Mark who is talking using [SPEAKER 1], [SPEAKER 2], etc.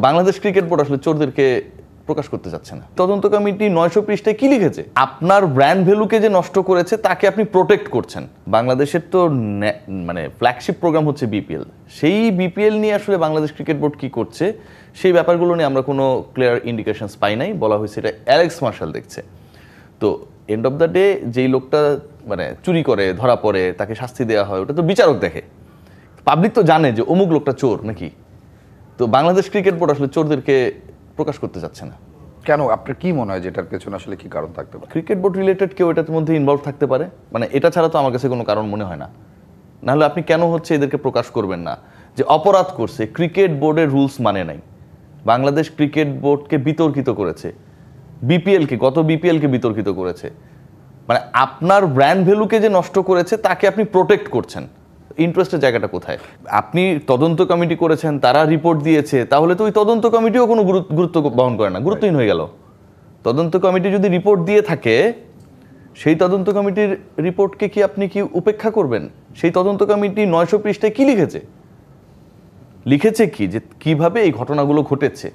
[SPEAKER 1] Bangladesh cricket board আসলে চোরদেরকে প্রকাশ করতে চাচ্ছে না। তদন্ত কমিটি 900 পৃষ্ঠায় কি লিখেছে? আপনার ব্র্যান্ড ভ্যালুকে যে নষ্ট করেছে তাকে আপনি প্রোটেক্ট করছেন। বাংলাদেশের তো মানে ফ্ল্যাগশিপ প্রোগ্রাম হচ্ছে বিপিএল। সেই বিপিএল নিয়ে আসলে বাংলাদেশ ক্রিকেট বোর্ড কি করছে সেই ব্যাপারগুলো নিয়ে আমরা কোনো ক্লিয়ার ইন্ডিকেশনস পাই নাই। বলা হয়েছে এটা অ্যালেক্স মার্শাল দেখছে। তো এন্ড অফ দ্য ডে যেই লোকটা মানে চুরি করে ধরা পড়ে তাকে শাস্তি দেওয়া হয়, ওটা তো বিচারক দেখে। পাবলিক তো জানে যে অমুক লোকটা চোর নাকি। তো বাংলাদেশ ক্রিকেট বোর্ড আসলে চোরদেরকে প্রকাশ করতে চাচ্ছে না।
[SPEAKER 2] কেন, আপনার কি মনে হয় যে এটার পেছনে আসলে কি কারণ থাকতে পারে?
[SPEAKER 1] ক্রিকেট বোর্ড রিলেটেড কেউ এটার মধ্যে ইনভলভ থাকতে পারে, মানে এটা ছাড়া তো আমার কাছে কোনো কারণ মনে হয় না। নাহলে আপনি কেন হচ্ছে এদেরকে প্রকাশ করবেন না যে অপরাধ করছে, ক্রিকেট বোর্ডের রুলস মানে নাই, বাংলাদেশ ক্রিকেট বোর্ডকে বিতর্কিত করেছে, গত বিপিএলকে বিতর্কিত করেছে। মানে আপনার ব্র্যান্ড ভ্যালুকে যে নষ্ট করেছে তাকে আপনি প্রোটেক্ট করছেন। ইন্টারেস্টের জায়গাটা কোথায়? আপনি তদন্ত কমিটি করেছেন, তারা রিপোর্ট দিয়েছে, তাহলে তো ওই তদন্ত কমিটিও কোনো গুরুত্ব বহন করে না, গুরুত্বহীন হয়ে গেল। তদন্ত কমিটি যদি রিপোর্ট দিয়ে থাকে, সেই তদন্ত কমিটির রিপোর্টকে কি আপনি কি উপেক্ষা করবেন? সেই তদন্ত কমিটি 900 পৃষ্ঠায় কি লিখেছে কি যে কিভাবে এই ঘটনাগুলো ঘটেছে।